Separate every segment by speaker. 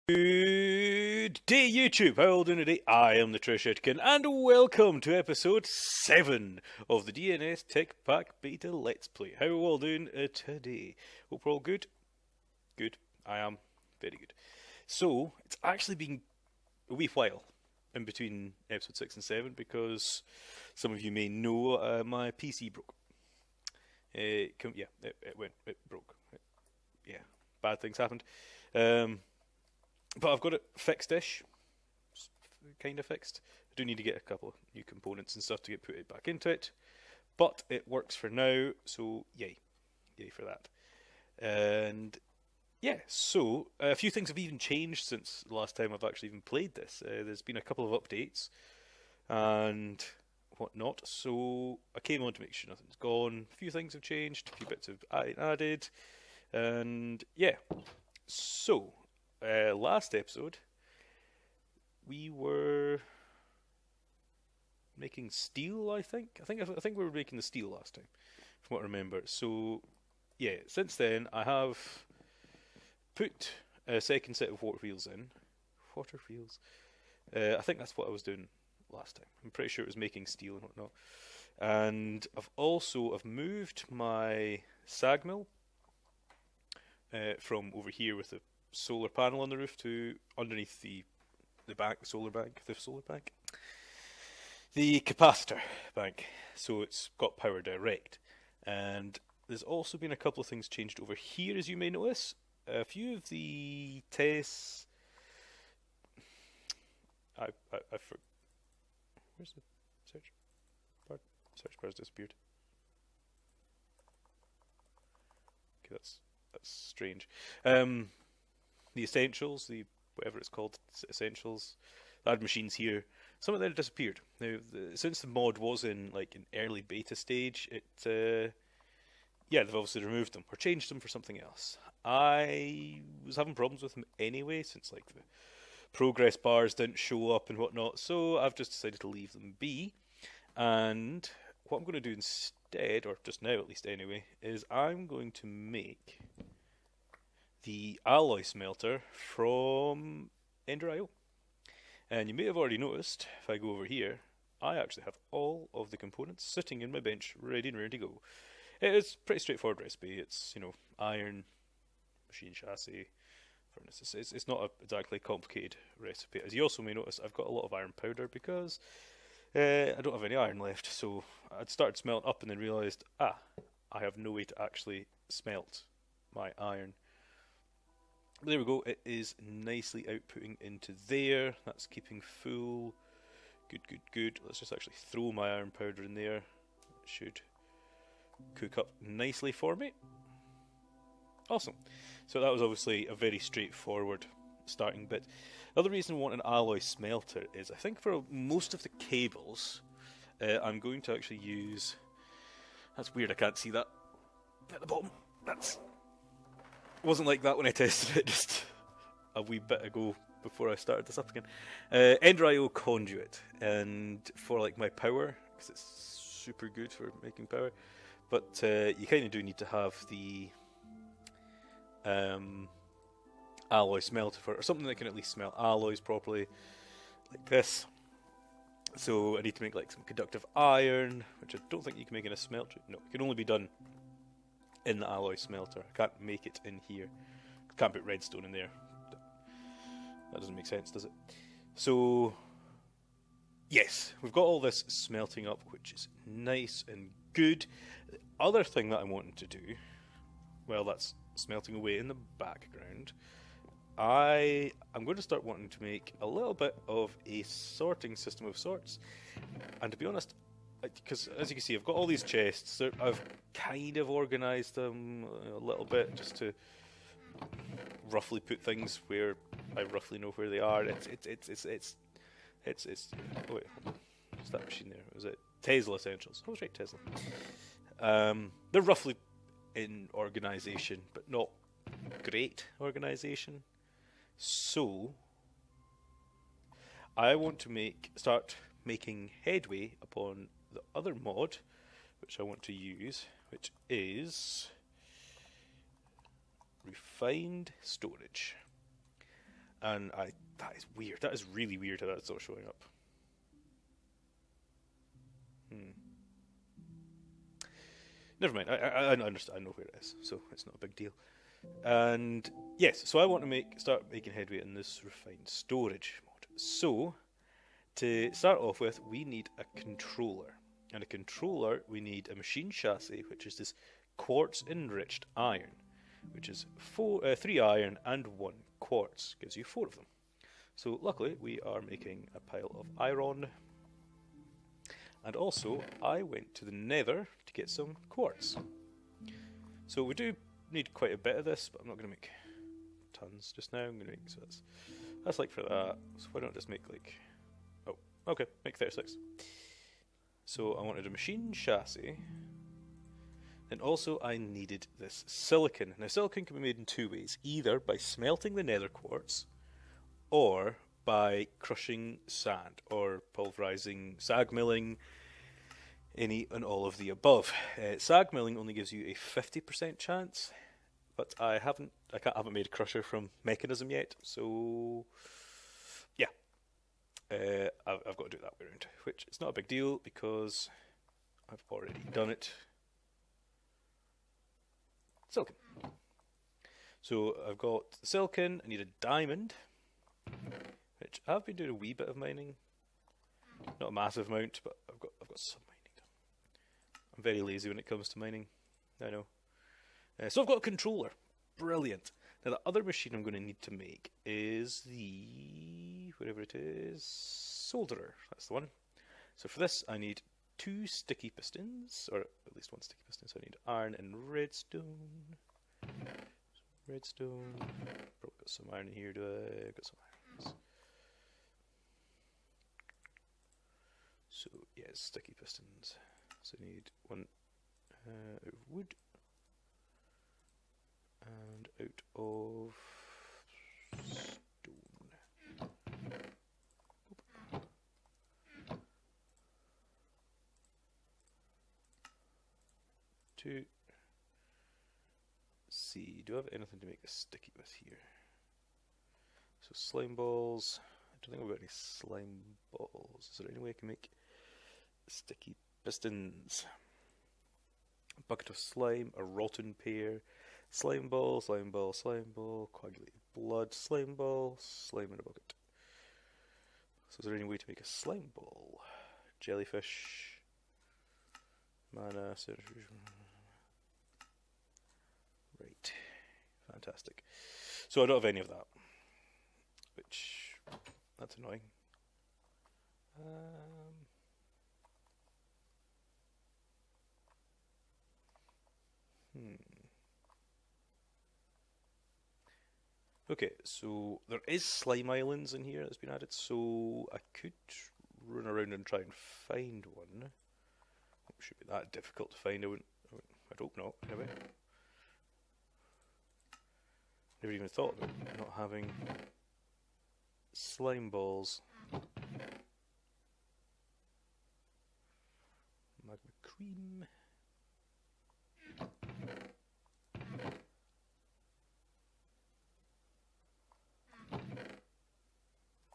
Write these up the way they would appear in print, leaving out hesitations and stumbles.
Speaker 1: Good day, YouTube. How are you all doing today? I am the Trishitkin, and welcome to episode 7 of the DNS Techpack Beta Let's Play. How are you all doing today? Hope we're all good? Good. I am. Very good. So, it's actually been a wee while in between episode 6 and 7 because some of you may know my PC broke. It broke. Bad things happened. But I've got it fixed-ish, kind of fixed. I do need to get a couple of new components and stuff to get put it back into it, but it works for now, so yay for that. And yeah, so a few things have even changed since the last time I've actually even played this. There's been a couple of updates and whatnot, so I came on to make sure nothing's gone. A few things have changed, a few bits have added, and yeah, so. Last episode, we were making steel. I think we were making the steel last time, from what I remember. So, yeah. Since then, I have put a second set of water wheels in. Water wheels. I think that's what I was doing last time. I'm pretty sure it was making steel and whatnot. And I've moved my sag mill from over here with the solar panel on the roof to underneath the solar bank, the capacitor bank, so it's got power direct. And there's also been a couple of things changed over here, as you may notice. A few of the tests. Where's the search bar? Search bar's disappeared. Okay, that's strange. The essentials, whatever it's called, essentials, add machines here. Some of them disappeared. Now, since the mod was in like an early beta stage, they've obviously removed them or changed them for something else. I was having problems with them anyway, since like the progress bars didn't show up and whatnot. So I've just decided to leave them be. And what I'm going to do instead, or just now at least anyway, is I'm going to make the alloy smelter from Ender.io. And you may have already noticed, if I go over here, I actually have all of the components sitting in my bench, ready to go. It's a pretty straightforward recipe. It's, iron, machine chassis, furnace. It's not exactly complicated recipe. As you also may notice, I've got a lot of iron powder because I don't have any iron left. So I'd started smelting up and then realised, I have no way to actually smelt my iron. There we go, it is nicely outputting into there. That's keeping full. Good. Let's just actually throw my iron powder in there. It should cook up nicely for me. Awesome. So that was obviously a very straightforward starting bit. The other reason I want an alloy smelter is I think for most of the cables, I'm going to actually use... That's weird, I can't see that at the bottom. Wasn't like that when I tested it just a wee bit ago before I started this up again. Ender.io Conduit, and for like my power, because it's super good for making power, but you kind of do need to have the alloy smelter for it, or something that can at least smelt alloys properly, like this. So I need to make like some conductive iron, which I don't think you can make in a smelter. No, it can only be done in the alloy smelter. I can't make it in here. Can't put redstone in there. That doesn't make sense, does it? So, yes, we've got all this smelting up, which is nice and good. The other thing that I'm wanting to do, well, that's smelting away in the background. I'm going to start wanting to make a little bit of a sorting system of sorts. And to be honest, because as you can see, I've got all these chests. I've kind of organised them a little bit just to roughly put things where I roughly know where they are. Oh wait, what's that machine there? Was it Tesla Essentials? I was right, Tesla. They're roughly in organisation, but not great organisation. So I want to start making headway upon the other mod which I want to use, which is refined storage. And that is weird. That is really weird how that's not showing up. Never mind. I understand. I know where it is, so it's not a big deal. And yes, so I want to start making headway in this refined storage mode. So to start off with, we need a controller. And a controller, we need a machine chassis, which is this quartz enriched iron, which is 3 iron and 1 quartz. Gives you 4 of them. So luckily, we are making a pile of iron. And also, I went to the Nether to get some quartz. So we do need quite a bit of this, but I'm not going to make tons just now. I'm going to make, so that's like for that. So why don't I just make like, oh, okay, make 36. So I wanted a machine chassis. And also I needed this silicon. Now silicon can be made in 2 ways. Either by smelting the nether quartz, or by crushing sand, or pulverizing, sag milling, any and all of the above. Sag milling only gives you a 50% chance, but I haven't made a crusher from Mechanism yet, so yeah, I've got to do it that way around, which is not a big deal because I've already done it. Silicon. So I've got the silicon. I need a diamond, which I've been doing a wee bit of mining, not a massive amount, but I've got some mining done. I'm very lazy when it comes to mining, I know. So I've got a controller. Brilliant. Now the other machine I'm going to need to make is the, whatever it is, solderer. That's the one. So for this I need 2 sticky pistons, or at least 1 sticky piston. So I need iron and redstone. Redstone. Probably got some iron in here. Do I? Got some iron. So yeah, sticky pistons. So I need 1 out of wood and out of stone. Two. Let's see, do I have anything to make a sticky with here? So slime balls. I don't think I've got any slime balls. Is there any way I can make sticky pistons? A bucket of slime, a rotten pear, slime ball, slime ball, slime ball, coagulated blood, slime ball, slime in a bucket. So is there any way to make a slime ball? Jellyfish, mana, right, fantastic. So I don't have any of that, which, that's annoying. Okay, so there is slime islands in here that's been added, so I could run around and try and find one. It should be that difficult to find. I'd hope not, anyway. Never even thought about not having slime balls. Magma cream.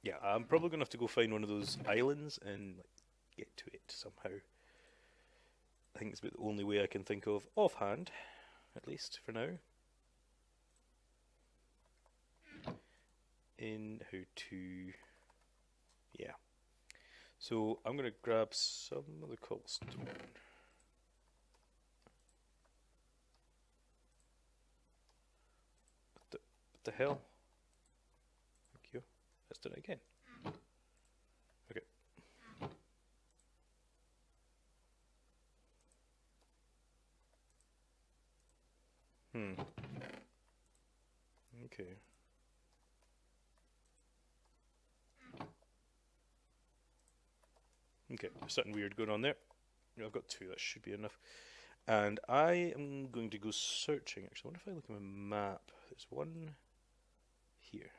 Speaker 1: Yeah, I'm probably going to have to go find one of those islands and like, get to it somehow. I think it's about the only way I can think of offhand, at least for now. In how to... yeah. So I'm going to grab some of the cobblestone. What the hell? Thank you. Let's do it again. Okay. Okay. Okay, there's something weird going on there. I've got 2, that should be enough. And I am going to go searching. Actually, I wonder if I look at my map. There's one here.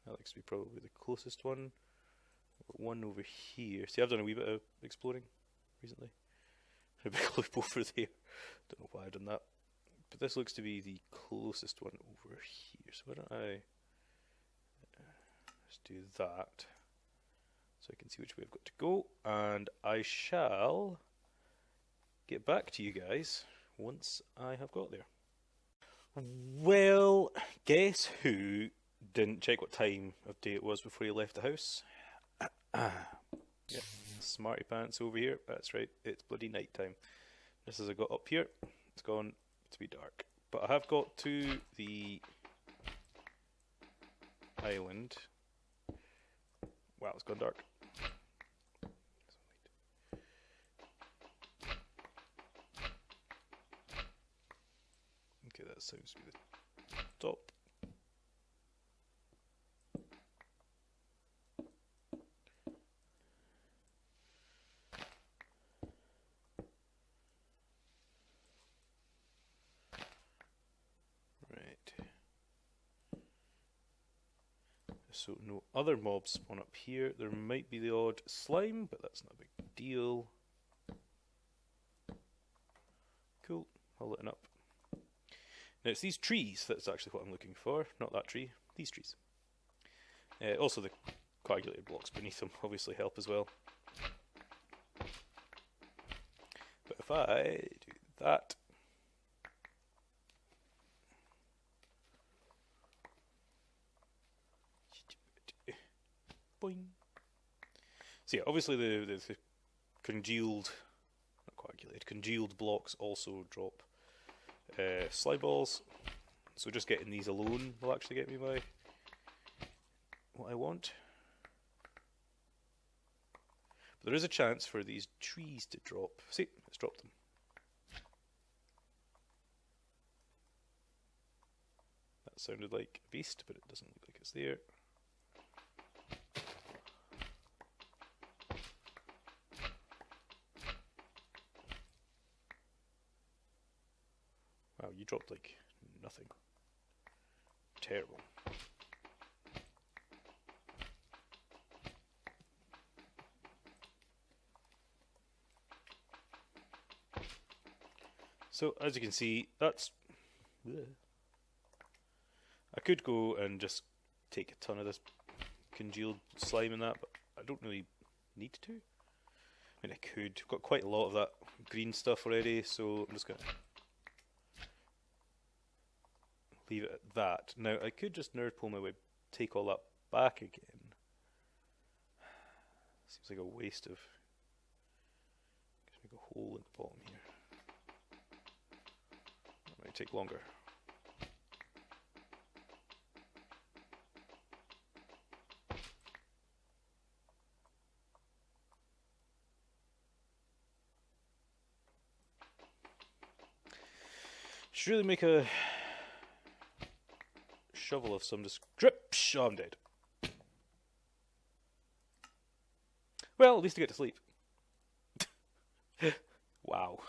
Speaker 1: That looks to be probably the closest one. One over here. See, I've done a wee bit of exploring recently. A big loop over there. Don't know why I've done that. But this looks to be the closest one over here. So why don't I... do that. So I can see which way I've got to go, and I shall get back to you guys once I have got there. Well, guess who didn't check what time of day it was before he left the house? Yep, smarty pants over here. That's right, it's bloody night time. Just as I got up here, it's gone to be dark. But I have got to the island. Wow, it's gone dark. Okay, that sounds to be the top. So no other mobs spawn up here. There might be the odd slime, but that's not a big deal. Cool, I'll lighten up. Now it's these trees that's actually what I'm looking for, not that tree, these trees. Also the coagulated blocks beneath them obviously help as well. But if I do that, boing. So yeah, obviously the congealed, not coagulated, congealed blocks also drop slime balls. So just getting these alone will actually get me my what I want. But there is a chance for these trees to drop. See, let's drop them. That sounded like a beast, but it doesn't look like it's there. Wow, you dropped like nothing. Terrible. So, as you can see, that's... Bleh. I could go and just take a ton of this congealed slime and that, but I don't really need to. I mean, I could. I've got quite a lot of that green stuff already, so I'm just going to leave it at that. Now, I could just nerd pull my way, take all that back again. Seems like a waste of... Just make a hole in the bottom here. That might take longer. Should really make a shovel of some description. Oh, I'm dead. Well, at least I get to sleep. Wow.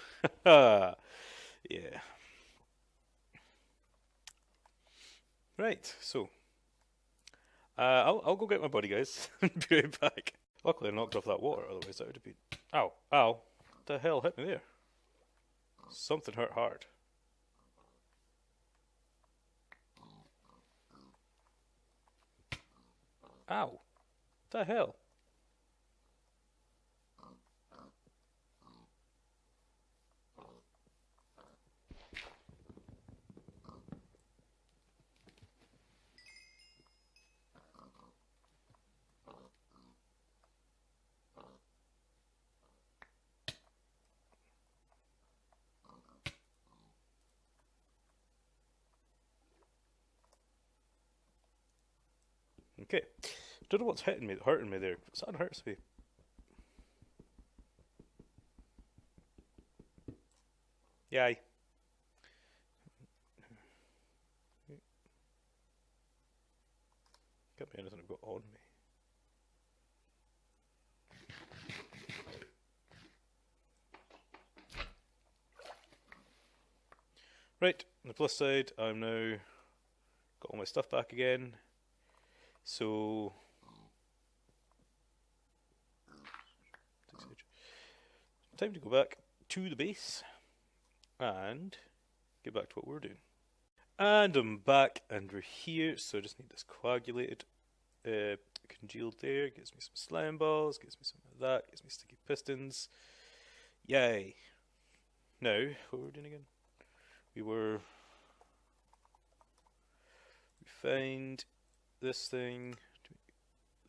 Speaker 1: Yeah. Right, so I'll go get my buddy, guys, and be right back. Luckily I knocked off that water, otherwise that would have been... Ow, ow. What the hell hit me there? Something hurt hard. Ow. What the hell? Okay. Don't know what's hurting me there. Something hurts me. Yay. Can't be anything I've got on me. Right, on the plus side, I'm now got all my stuff back again. So time to go back to the base and get back to what we're doing. And I'm back and we're here, so I just need this coagulated congealed there, gives me some slime balls, gives me some of that, gives me sticky pistons. Yay! Now, what were we doing again? We find this thing,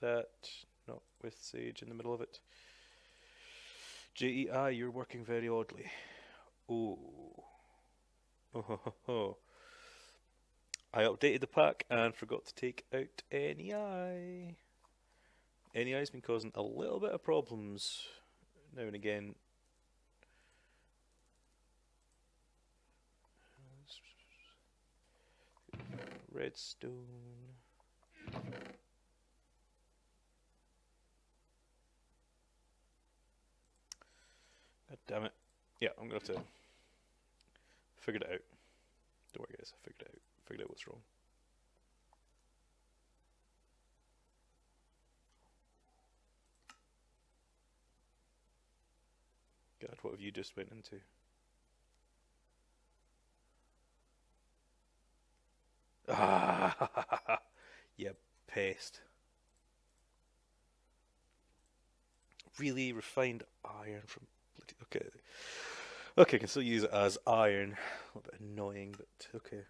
Speaker 1: that, not with Sage in the middle of it. JEI, you're working very oddly. Oh. Oh ho ho ho. I updated the pack and forgot to take out NEI. NEI's been causing a little bit of problems now and again. Redstone. God damn it. Yeah, I'm going to have to figure it out. Don't worry guys, I figured it out. Figured out what's wrong. God, what have you just went into? Ah, you pest. Really refined iron from... Okay. Okay, I can still use it as iron. A little bit annoying, but okay.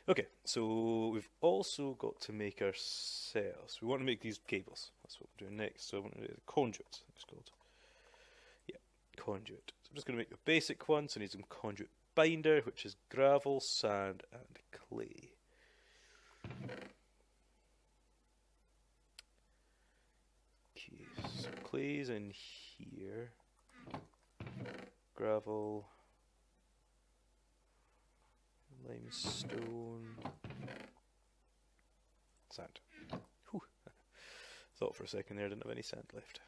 Speaker 1: Okay, so we've also got to make ourselves. We want to make these cables. That's what we're doing next. So I want to do the conduit. It's called. Yeah, conduit. So I'm just going to make a basic one. So I need some conduit binder, which is gravel, sand, and clay. Okay, so clay's in here. Gravel. Limestone, sand. Whew. Thought for a second there I didn't have any sand left.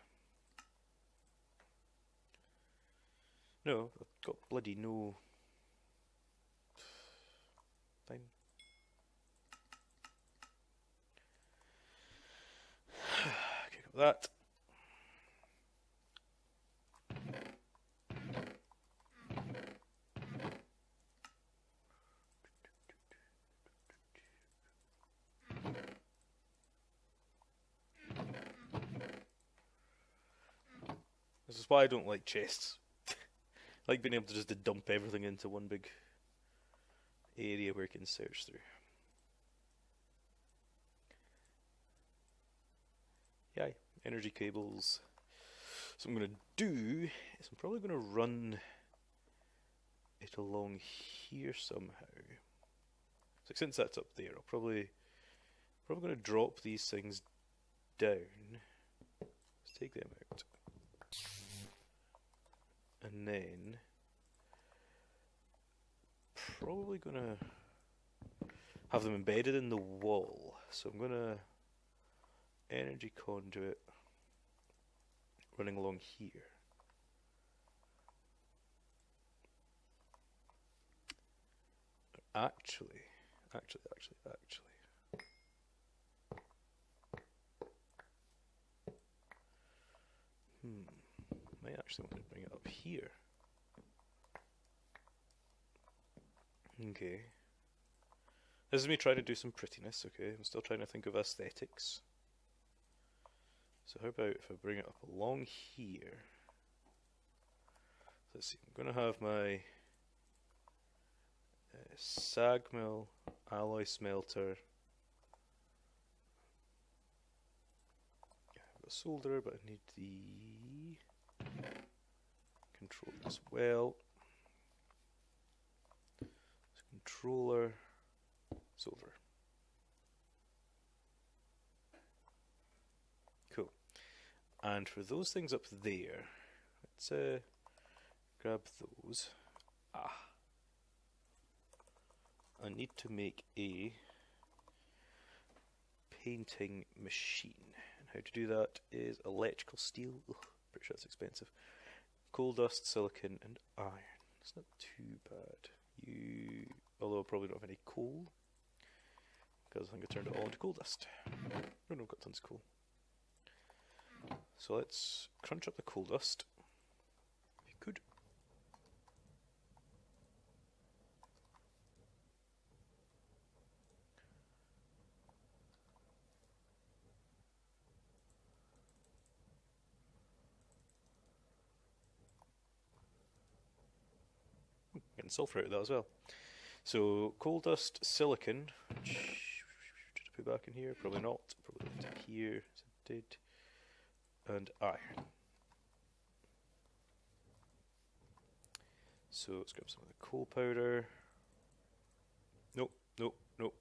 Speaker 1: No, I've got bloody no. Fine. Okay, got that. This is why I don't like chests. I like being able to just dump everything into one big area where you can search through. Yay, energy cables. So what I'm going to do is I'm probably going to run it along here somehow. So since that's up there, I'll probably going to drop these things down. Let's take them out. And then probably gonna have them embedded in the wall. So I'm gonna energy conduit running along here. Actually. I actually want to bring it up here. Okay. This is me trying to do some prettiness, okay? I'm still trying to think of aesthetics. So how about if I bring it up along here? Let's see, I'm going to have my sag mill, alloy smelter. I've got a solder, but I need the controller as well. So controller, silver. Cool. And for those things up there, let's grab those. I need to make a painting machine. And how to do that is electrical steel. Ugh, pretty sure that's expensive. Coal dust, silicon, and iron. It's not too bad. You although I probably don't have any coal, because I think I turned it all into coal dust. Oh no, I've got tons of coal. So let's crunch up the coal dust. If you could. Getting sulfur out of that as well. So coal dust, silicon, which should I put back in here? Probably not. Probably into here. As I did. And iron. So let's grab some of the coal powder. Nope, nope, nope.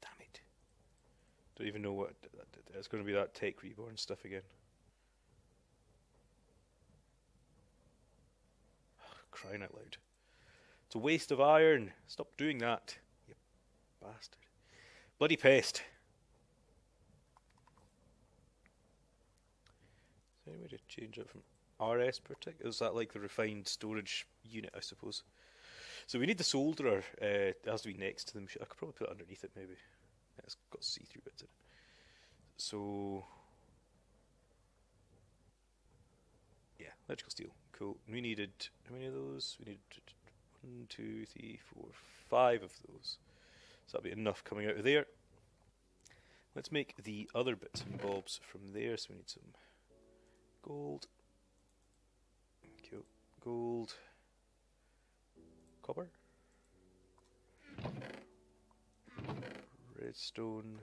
Speaker 1: Damn it. Don't even know what that did. It's going to be that Tech Reborn stuff again. Crying out loud. It's a waste of iron. Stop doing that, you bastard. Bloody pest. Is there any way to change it from RS per tick? Is that like the refined storage unit, I suppose? So we need the solderer. It has to be next to the machine. I could probably put it underneath it, maybe. Yeah, it's got see-through bits in it. So yeah, electrical steel. Cool. We needed, how many of those? We needed 1, 2, 3, 4, 5 of those. So that'll be enough coming out of there. Let's make the other bits and bobs from there. So we need some gold. Cool. Gold. Copper. Redstone.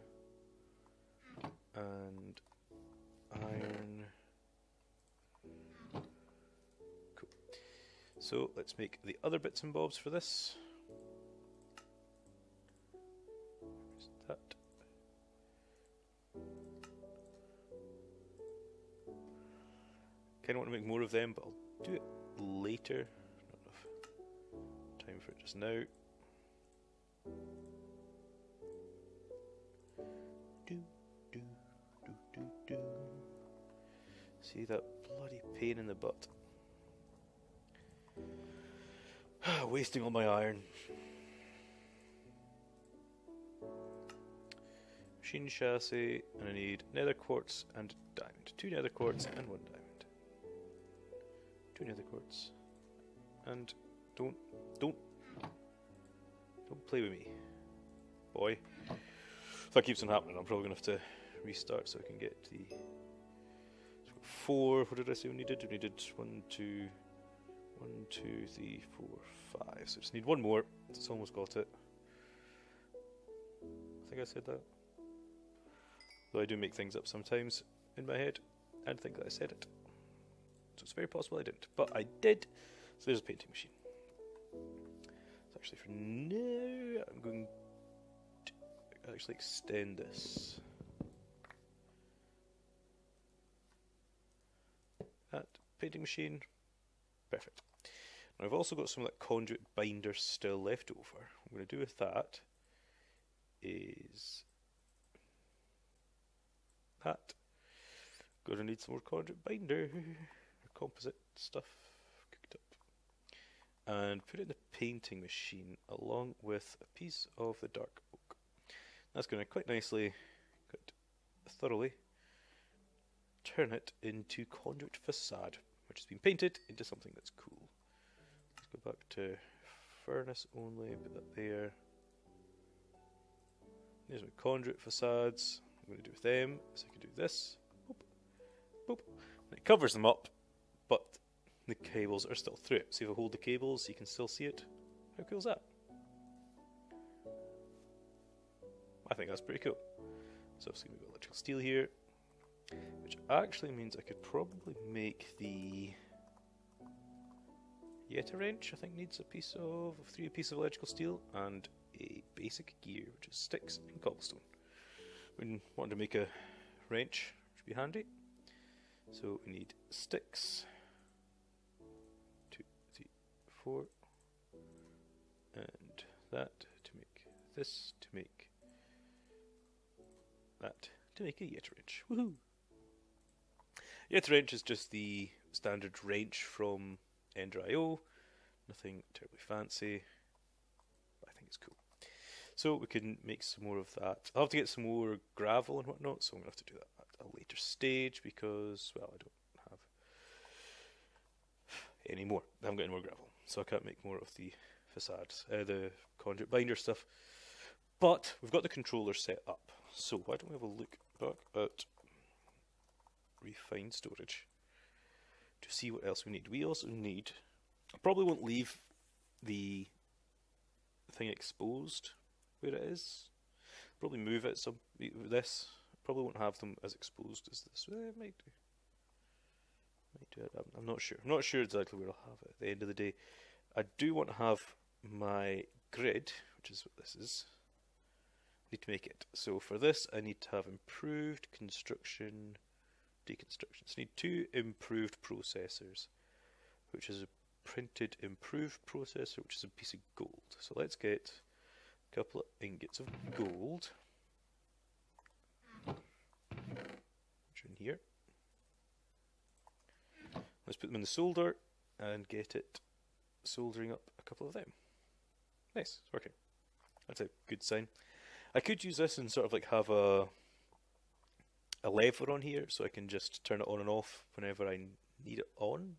Speaker 1: And iron. So let's make the other bits and bobs for this. There's that. Kind of want to make more of them, but I'll do it later. Not enough time for it just now. Do, do, do, do, do. See that bloody pain in the butt. Wasting all my iron. Machine chassis, and I need nether quartz and diamond. 2 nether quartz and 1 diamond. 2 nether quartz. And don't play with me, boy. If that keeps on happening, I'm probably gonna have to restart so I can get the 4. What did I say we needed? We needed 1, 2, 3, 4, 5. So just need 1 more. It's almost got it. I think I said that. Though I do make things up sometimes in my head and think that I said it. So it's very possible I didn't. But I did. So there's a painting machine. So actually for now, I'm going to actually extend this. That painting machine. Perfect. Now I've also got some of that conduit binder still left over. What I'm going to do with that is that. Going to need some more conduit binder, composite stuff cooked up, and put it in the painting machine along with a piece of the dark oak. That's going to quite nicely, quite thoroughly turn it into conduit facade, which has been painted into something that's cool. Let's go back to furnace only, put that there. There's my conduit facades. I'm going to do with them, so I can do this. Boop, boop. And it covers them up, but the cables are still through it. So if I hold the cables, you can still see it. How cool is that? I think that's pretty cool. So obviously we've got electrical steel here, which actually means I could probably make the Yeta wrench. I think needs a piece of 3 pieces of electrical steel and a basic gear, which is sticks and cobblestone. We want to make a wrench, which would be handy. So we need sticks, 2, 3, 4, and that to make this, to make that, to make a Yeta wrench. Woohoo! Yeta wrench is just the standard wrench from Ender IO, nothing terribly fancy, but I think it's cool. So we can make some more of that. I'll have to get some more gravel and whatnot, so I'm going to have to do that at a later stage because, well, I don't have any more. I haven't got any more gravel, so I can't make more of the facades, the conduit binder stuff. But we've got the controller set up, so why don't we have a look back at refined storage to see what else we need. We also need, I probably won't leave the thing exposed where it is. Probably move it some this. Probably won't have them as exposed as this. It might do. Might do it. I'm not sure. I'm not sure exactly where I'll have it at the end of the day. I do want to have my grid, which is what this is. I need to make it. So for this, I need to have improved construction, deconstruction. So I need 2 improved processors, which is a printed improved processor, which is a piece of gold. So let's get a couple of ingots of gold, which are in here. Let's put them in the solder and get it soldering up a couple of them. Nice, it's working. That's a good sign. I could use this and sort of like have a lever on here so I can just turn it on and off whenever I need it on.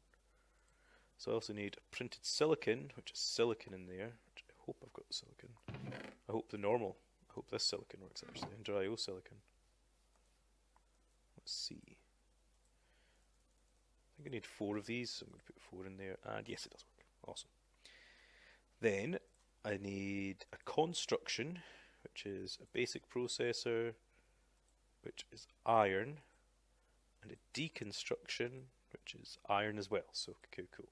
Speaker 1: So I also need printed silicon, which is silicon in there, which I hope I've got silicon. I hope the normal, I hope this silicon works actually, Ender IO silicon. Let's see. I think I need 4 of these, so I'm going to put 4 in there, and yes, it does work. Awesome. Then I need a construction, which is a basic processor, which is iron, and a deconstruction, which is iron as well. So, okay, cool.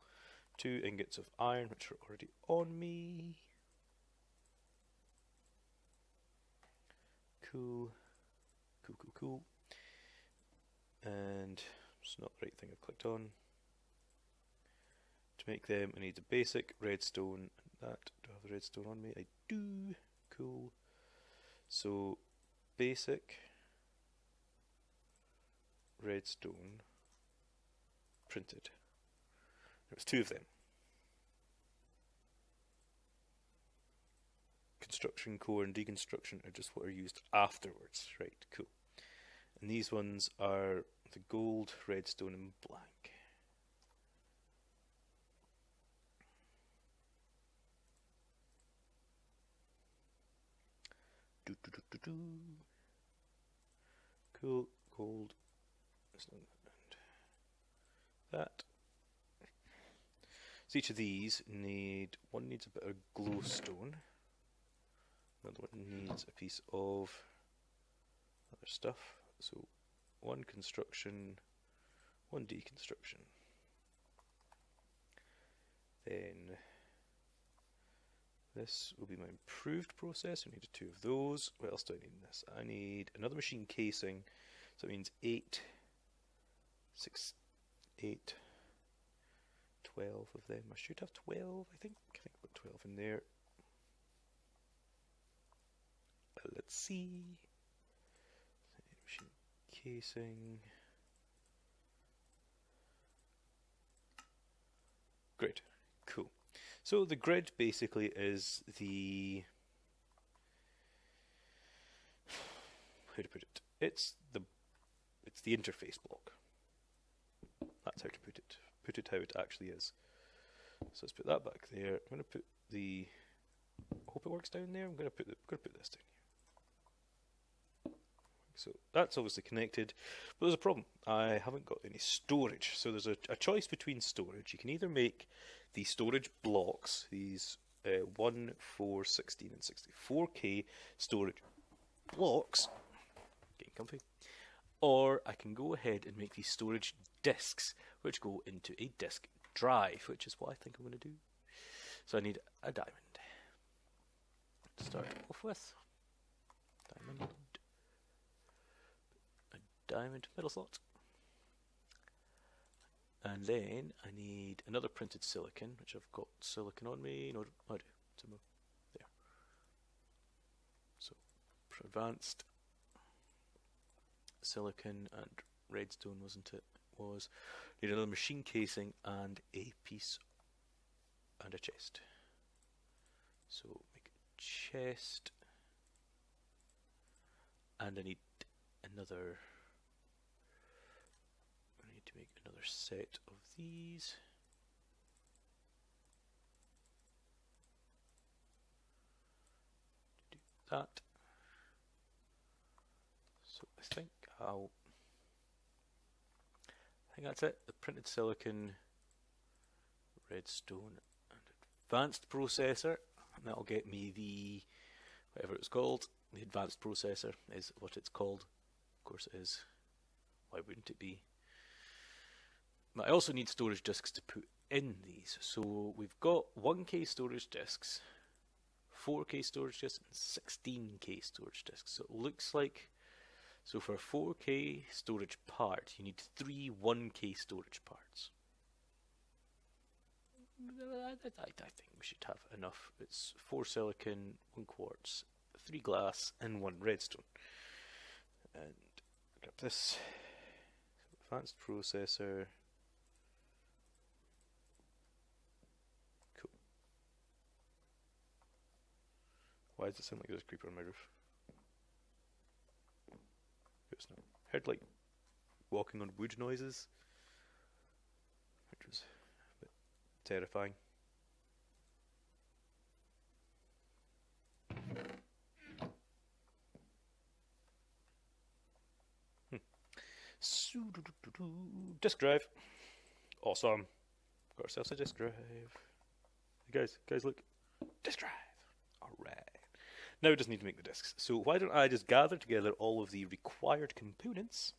Speaker 1: 2 ingots of iron, which are already on me. Cool. Cool, cool, cool. And it's not the right thing I've clicked on. To make them, I need the basic redstone and that. Do I have the redstone on me? I do. Cool. So, basic redstone printed. There's 2 of them. Construction core and deconstruction are just what are used afterwards. Right, cool. And these ones are the gold, redstone and blank. Cool, gold. That. So each of these one needs a bit of glowstone. Another one needs a piece of other stuff. So 1 construction, 1 deconstruction. Then this will be my improved process. I need 2 of those. What else do I need in this? I need another machine casing. So it means 8, 6, 8, 12 of them. I should have 12, I think. I think I've got 12 in there. Let's see. Machine casing. Great. Cool. So the grid basically is the, how to put it? It's the interface block. That's how to put it. Put it how it actually is. So let's put that back there. I'm going to put the. Hope it works down there. I'm going to put this down here. So that's obviously connected, but there's a problem. I haven't got any storage. So there's a choice between storage. You can either make the storage blocks, these 1, 4, 16 and 64K storage blocks, getting comfy, or I can go ahead and make these storage disks, which go into a disk drive, which is what I think I'm going to do. So I need a diamond to start off with. Diamond middle slot. And then I need another printed silicon, which I've got silicon on me. No, I do. Somewhere there. So for advanced silicon and redstone, wasn't it? Was need another machine casing and a piece and a chest. So make a chest, and I need another. I need to make another set of these. Do that. So I think that's it. The printed silicon, redstone, and advanced processor. And that'll get me the whatever it's called. The advanced processor is what it's called. Of course it is. Why wouldn't it be? But I also need storage disks to put in these. So we've got 1K storage disks, 4K storage disks, and 16K storage disks. So it looks like, so for a 4K storage part, you need 3 1K storage parts. I think we should have enough. It's 4 silicon, 1 quartz, 3 glass, and 1 redstone. And grab this advanced processor. Cool. Why does it sound like there's a creeper on my roof? It's not. Heard like walking on wood noises, which was a bit terrifying. Disk drive. Awesome. Got ourselves a disk drive. Guys, look. Disk drive. Alright. Now we just need to make the disks. So why don't I just gather together all of the required components.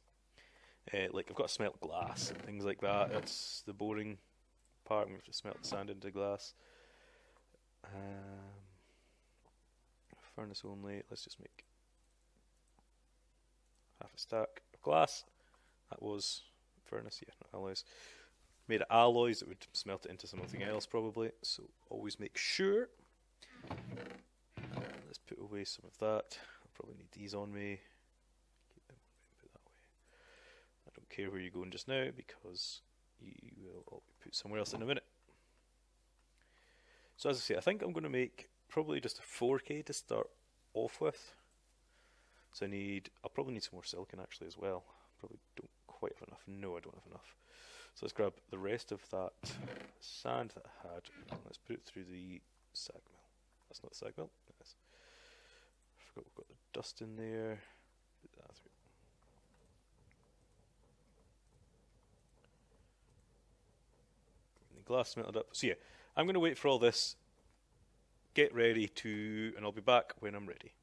Speaker 1: Like I've got to smelt glass and things like that. That's the boring part. We have to smelt the sand into glass. Furnace only. Let's just make half a stack of glass. That was furnace, yeah, not alloys. Made of alloys that would smelt it into something else probably. So always make sure. Let's put away some of that. I'll probably need these on me. Keep them on me, put that away. I don't care where you're going just now because you will all be put somewhere else in a minute. So as I say, I think I'm going to make probably just a 4K to start off with. So I'll probably need some more silicon actually as well. Probably don't quite have enough. No, I don't have enough. So let's grab the rest of that sand that I had. Let's put it through the sag mill. That's not the sag mill. It is. I forgot we've got the dust in there. Put that through. The glass melted up. So yeah, I'm going to wait for all this. Get ready and I'll be back when I'm ready.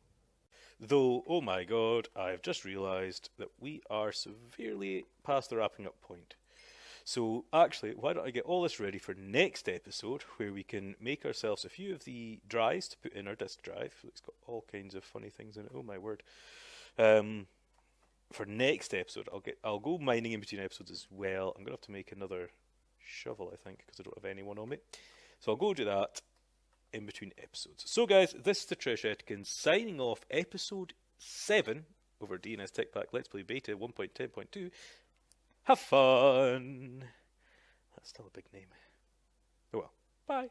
Speaker 1: Though, oh my god, I've just realised that we are severely past the wrapping up point. So actually, why don't I get all this ready for next episode, where we can make ourselves a few of the drives to put in our disk drive. It's got all kinds of funny things in it, oh my word. For next episode, I'll go mining in between episodes as well. I'm going to have to make another shovel, I think, because I don't have anyone on me. So I'll go do that in between episodes. So guys, this is the Treasure Etiquette signing off episode 7 over DNS Techpack Let's Play Beta 1.10.2. Have fun! That's still a big name. Oh well. Bye.